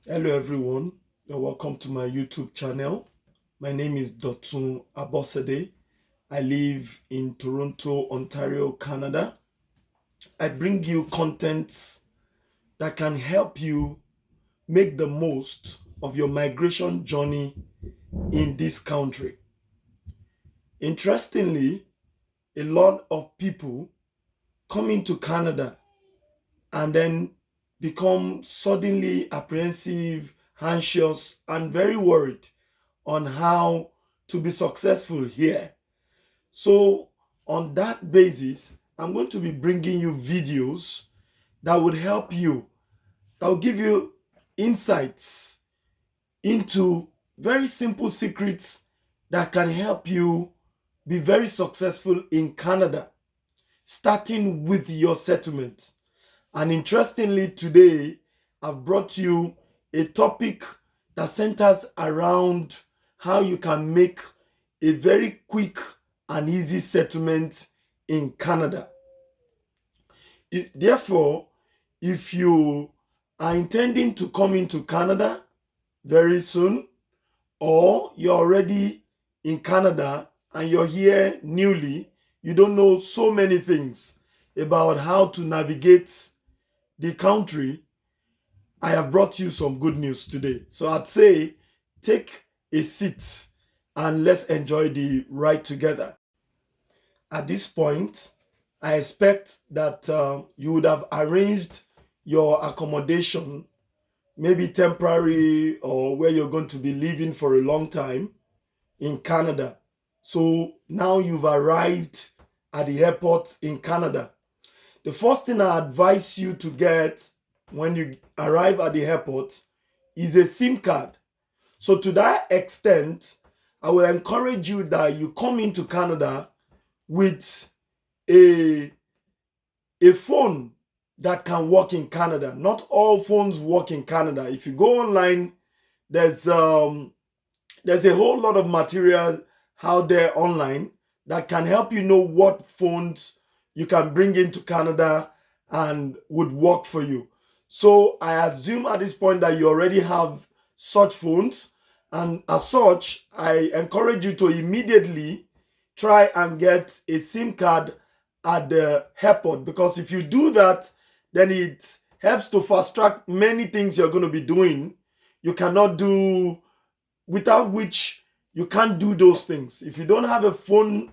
Hello everyone, you're welcome to my YouTube channel. My name is Dotun Abosede. I live in Toronto, Ontario, Canada. I bring you content that can help you make the most of your migration journey in this country. Interestingly, a lot of people come into Canada and then become suddenly apprehensive, anxious, and very worried on how to be successful here. So, on that basis, I'm going to be bringing you videos that would help you, that will give you insights into very simple secrets that can help you be very successful in Canada, starting with your settlement. And interestingly, today I've brought you a topic that centers around how you can make a very quick and easy settlement in Canada. Therefore, if you are intending to come into Canada very soon, or you're already in Canada and you're here newly, you don't know so many things about how to navigate the country, I have brought you some good news today. So I'd say take a seat and let's enjoy the ride together. At this point, I expect that you would have arranged your accommodation, maybe temporary or where you're going to be living for a long time in Canada. So now you've arrived at the airport in Canada. The first thing I advise you to get when you arrive at the airport is a SIM card. So to that extent, I will encourage you that you come into Canada with a, a phone that can work in Canada. Not all phones work in Canada. If you go online, there's there's a whole lot of material out there online that can help you know what phones you can bring into Canada and would work for you. So I assume at this point that you already have such phones, and as such, I encourage you to immediately try and get a SIM card at the airport, because if you do that, then it helps to fast track many things you're going to be doing. You cannot do, without which you can't do those things. If you don't have a phone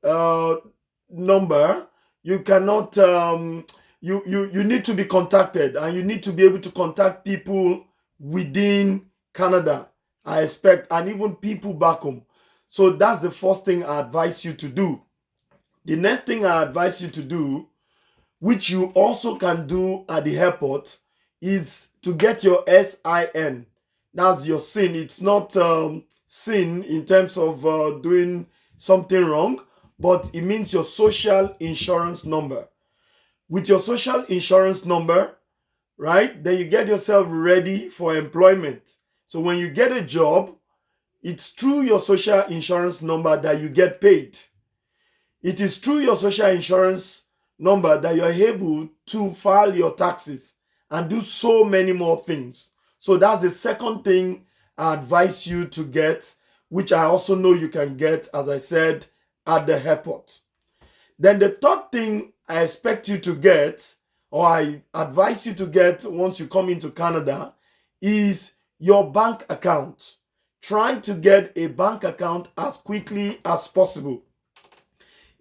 uh, number, you cannot. You need to be contacted, and you need to be able to contact people within Canada, I expect, and even people back home. So that's the first thing I advise you to do. The next thing I advise you to do, which you also can do at the airport, is to get your SIN. That's your SIN. It's not sin in terms of doing something wrong, but it means your social insurance number. With your social insurance number, right, then you get yourself ready for employment. So when you get a job, it's through your social insurance number that you get paid. It is through your social insurance number that you're able to file your taxes and do so many more things. So that's the second thing I advise you to get, which I also know you can get, as I said, at the airport. Then the third thing I expect you to get, or I advise you to get once you come into Canada, is your bank account. Try to get a bank account as quickly as possible.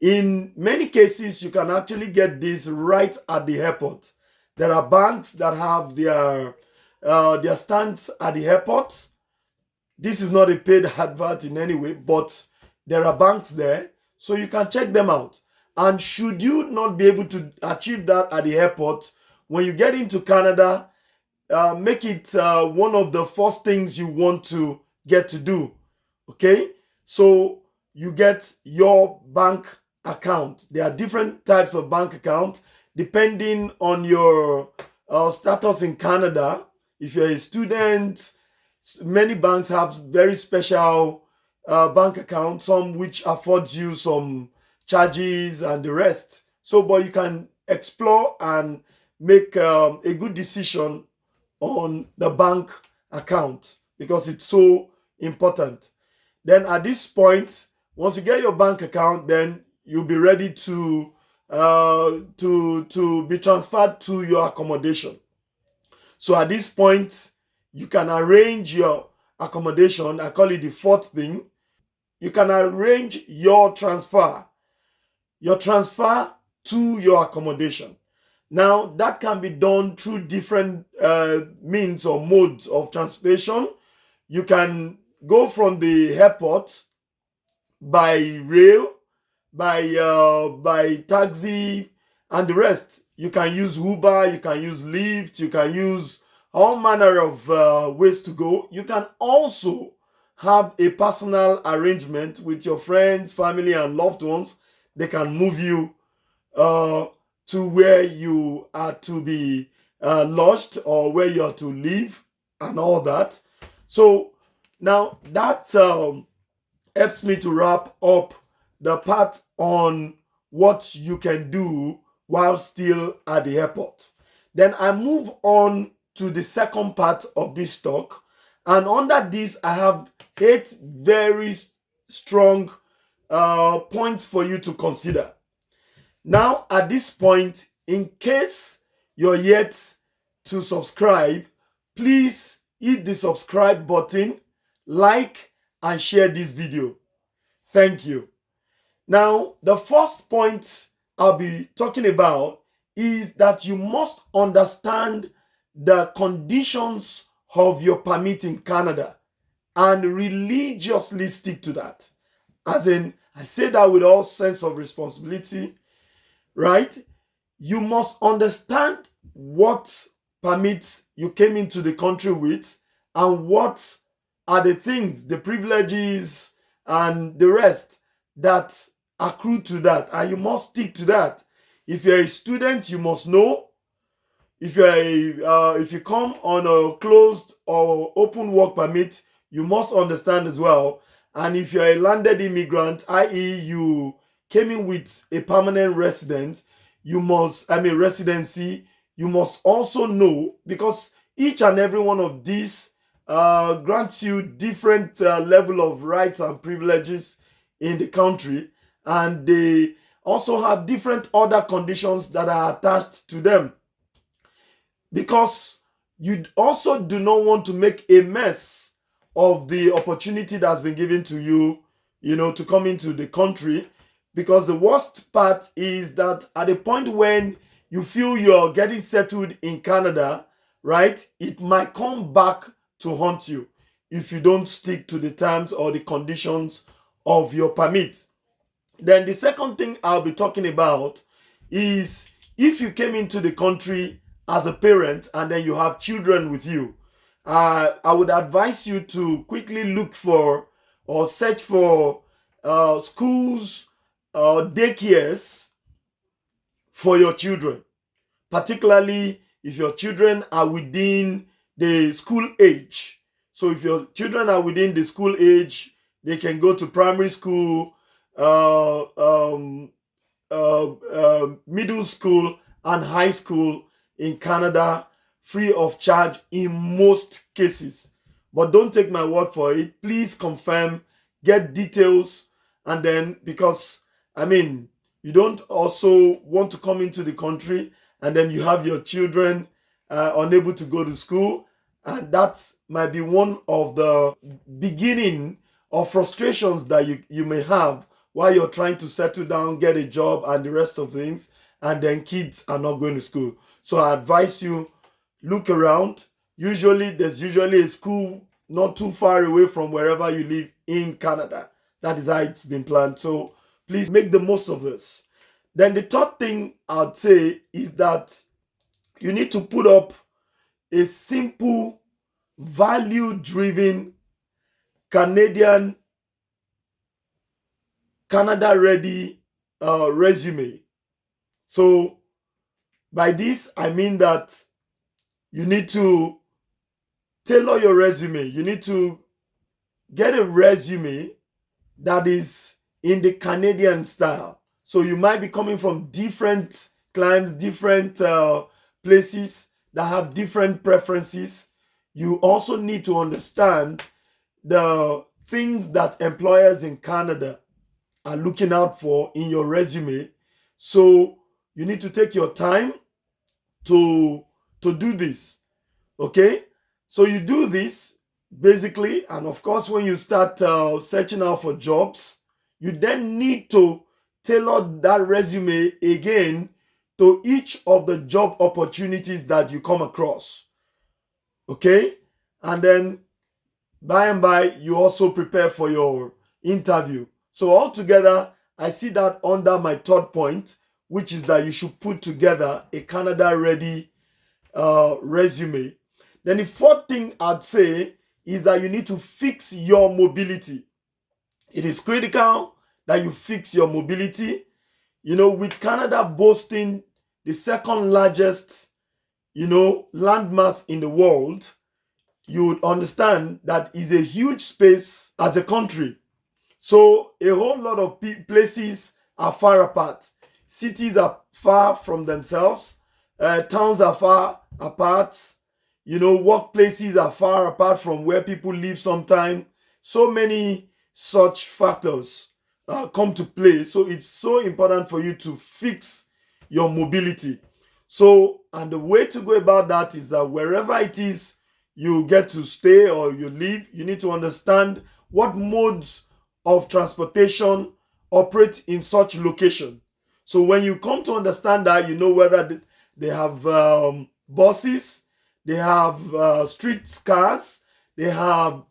In many cases, you can actually get this right at the airport. There are banks that have their stands at the airport. This is not a paid advert in any way, but there are banks there, so you can check them out. And should you not be able to achieve that at the airport, when you get into Canada, make it one of the first things you want to get to do. Okay? So you get your bank account. There are different types of bank accounts depending on your status in Canada. If you're a student, many banks have very special bank accounts, some which affords you some charges and the rest. So, but you can explore and make a good decision on the bank account because it's so important. Then at this point, once you get your bank account, then you'll be ready to be transferred to your accommodation. So at this point, you can arrange your accommodation. I call it the fourth thing. You can arrange your transfer to your accommodation. Now, that can be done through different means or modes of transportation. You can go from the airport by rail, by taxi, and the rest. You can use Uber, you can use Lyft, you can use all manner of ways to go. You can also have a personal arrangement with your friends, family, and loved ones. They can move you to where you are to be lodged or where you are to live and all that. So now that helps me to wrap up the part on what you can do while still at the airport. Then I move on to the second part of this talk. And under this, I have 8 very strong points for you to consider. Now, at this point, in case you're yet to subscribe, please hit the subscribe button, like, and share this video. Thank you. Now, the first point I'll be talking about is that you must understand the conditions of your permit in Canada and religiously stick to that. As in, I say that with all sense of responsibility, right? You must understand what permits you came into the country with and what are the things, the privileges, and the rest that accrue to that, and you must stick to that. If you're a student, you must know. If you come on a closed or open work permit, you must understand as well. And if you're a landed immigrant, i.e., you came in with a permanent residency, you must also know, because each and every one of these grants you different level of rights and privileges in the country, and they also have different other conditions that are attached to them, because you also do not want to make a mess of the opportunity that's been given to you, to come into the country. Because the worst part is that at the point when you feel you're getting settled in Canada, right, it might come back to haunt you if you don't stick to the terms or the conditions of your permit. Then the second thing I'll be talking about is if you came into the country as a parent and then you have children with you, I would advise you to quickly look for or search for schools or daycares for your children, particularly if your children are within the school age. So if your children are within the school age, they can go to primary school, middle school, and high school in Canada free of charge in most cases. But don't take my word for it. Please confirm, get details, and then, because you don't also want to come into the country and then you have your children unable to go to school, and that might be one of the beginning of frustrations that you may have while you're trying to settle down, get a job, and the rest of things, and then kids are not going to school. So I advise you, look around. There's usually a school not too far away from wherever you live in Canada. That is how it's been planned. So please make the most of this. Then the third thing I'd say is that you need to put up a simple, value-driven Canada-ready resume. So by this, I mean that you need to tailor your resume. You need to get a resume that is in the Canadian style. So you might be coming from different climes, different places that have different preferences. you also need to understand the things that employers in Canada are looking out for in your resume. So you need to take your time to do this. Okay, so you do this basically, and of course when you start searching out for jobs, you then need to tailor that resume again to each of the job opportunities that you come across. Okay, and then by and by you also prepare for your interview. So altogether, I see that under my third point, which is that you should put together a Canada ready resume. Then the fourth thing I'd say is that you need to fix your mobility. It is critical that you fix your mobility. With Canada boasting the second largest, landmass in the world, you would understand that is a huge space as a country. So a whole lot of places are far apart. Cities are far from themselves. Towns are far apart. Workplaces are far apart from where people live sometimes. So many such factors come to play. So it's so important for you to fix your mobility. So, and the way to go about that is that wherever it is you get to stay or you live, you need to understand what modes of transportation operate in such location. So when you come to understand that, you know whether they have buses, they have street cars, they have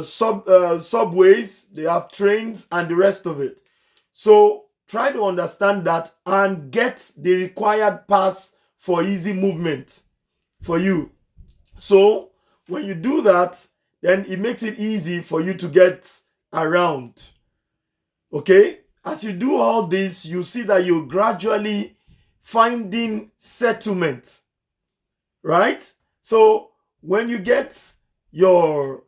subways, they have trains, and the rest of it. So try to understand that and get the required pass for easy movement for you. So when you do that, then it makes it easy for you to get around. Okay? As you do all this, you see that you're gradually finding settlement. Right? So when you get your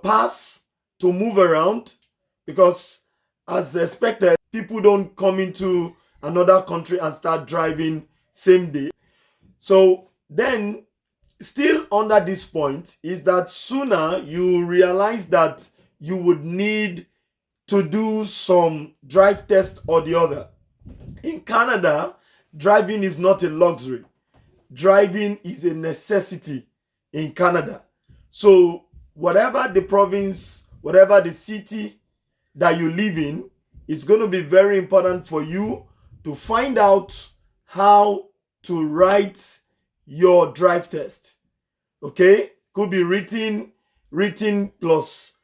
pass to move around, because as expected, people don't come into another country and start driving same day. So then, still under this point is that sooner you realize that you would need to do some drive test or the other. In Canada, driving is not a luxury. Driving is a necessity in Canada. So whatever the province, whatever the city that you live in, it's going to be very important for you to find out how to write your drive test. Okay, could be written plus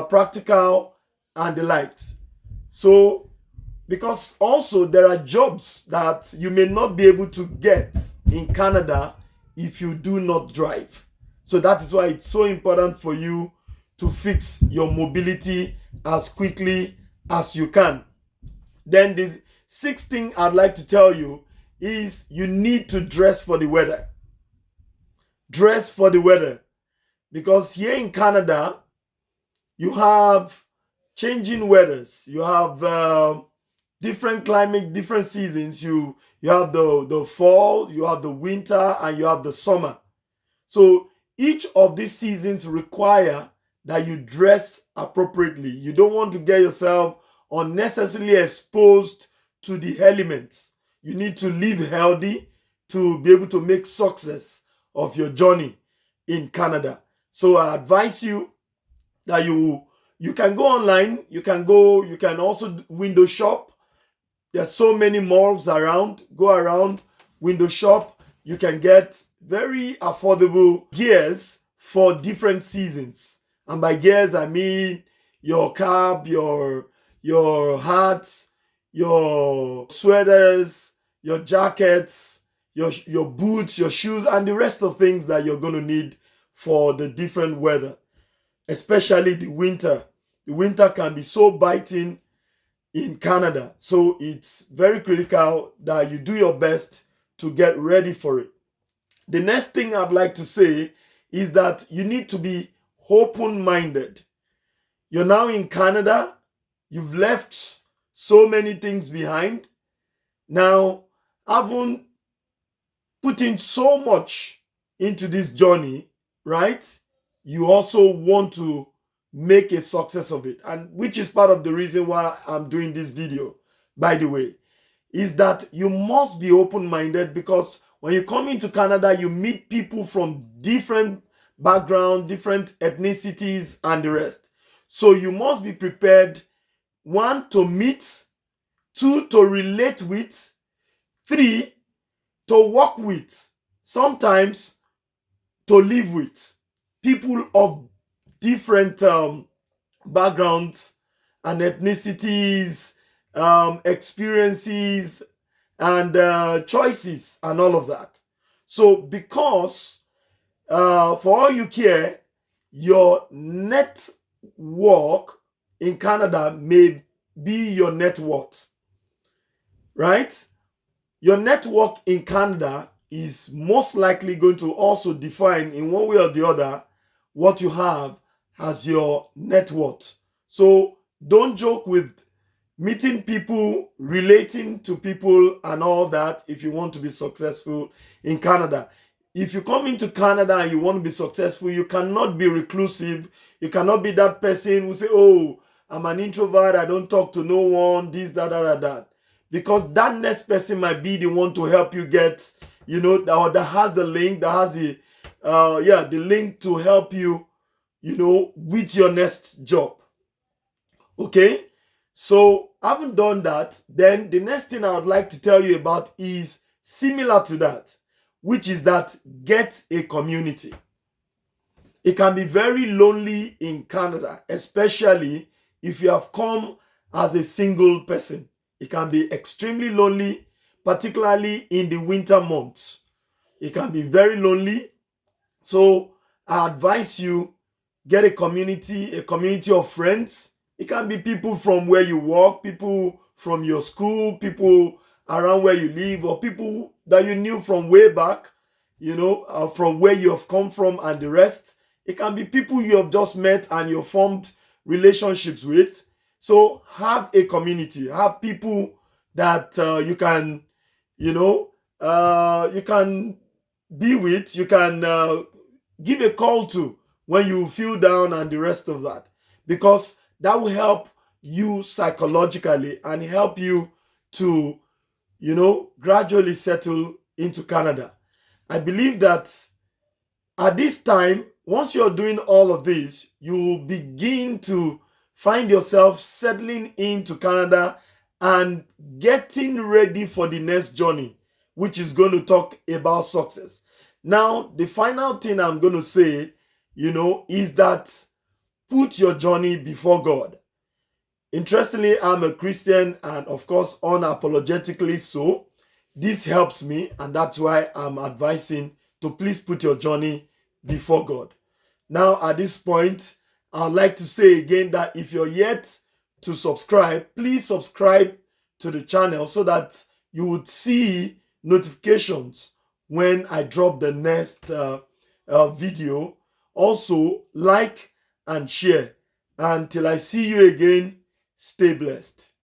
practical and the likes. So because also there are jobs that you may not be able to get in Canada if you do not drive. So that is why it's so important for you to fix your mobility as quickly as you can. Then the sixth thing I'd like to tell you is you need to dress for the weather. Dress for the weather. Because here in Canada, you have changing weathers. You have different climate, different seasons. You have the fall, you have the winter, and you have the summer. So each of these seasons require that you dress appropriately. You don't want to get yourself unnecessarily exposed to the elements. You need to live healthy to be able to make success of your journey in Canada. So I advise you that you can go online, you can also window shop. There's so many malls around. Go around, window shop. You can get very affordable gears for different seasons. And by gears, I mean your cap, your hats, your sweaters, your jackets, your boots, your shoes, and the rest of things that you're going to need for the different weather, especially the winter. The winter can be so biting in Canada. So it's very critical that you do your best to get ready for it. The next thing I'd like to say is that you need to be open-minded. You're now in Canada. You've left so many things behind. Now, having put in so much into this journey, right, you also want to make a success of it. And which is part of the reason why I'm doing this video, by the way, is that you must be open-minded, because when you come into Canada, you meet people from different backgrounds, different ethnicities, and the rest. So you must be prepared, one, to meet, two, to relate with, three, to work with, sometimes to live with people of different backgrounds and ethnicities, experiences, and choices, and all of that. So, because for all you care, your network in Canada may be your net worth, right? Your network in Canada is most likely going to also define, in one way or the other, what you have as your net worth. So don't joke with meeting people, relating to people, and all that if you want to be successful in Canada. If you come into Canada and you want to be successful, you cannot be reclusive. You cannot be that person who say, oh, I'm an introvert, I don't talk to no one, this, that. Because that next person might be the one to help you get, or that has the link, that has the link to help you, with your next job. Okay? So, having done that, then the next thing I would like to tell you about is similar to that, which is that get a community. It can be very lonely in Canada, especially if you have come as a single person. It can be extremely lonely, particularly in the winter months. It can be very lonely. So I advise you, get a community of friends. It can be people from where you work, people from your school, people around where you live, or people that you knew from way back, from where you have come from, and the rest. It can be people you have just met and you formed relationships with. So have a community, have people that you can, you can be with, you can give a call to when you feel down, and the rest of that, because that will help you psychologically and help you to, gradually settle into Canada. I believe that at this time, once you're doing all of this, you will begin to find yourself settling into Canada and getting ready for the next journey, which is going to talk about success. Now, the final thing I'm going to say, is that put your journey before God. Interestingly, I'm a Christian, and of course, unapologetically so. This helps me, and that's why I'm advising to please put your journey before God. Now, at this point, I'd like to say again that if you're yet to subscribe, please subscribe to the channel so that you would see notifications when I drop the next video. Also, like and share. Until I see you again, stay blessed.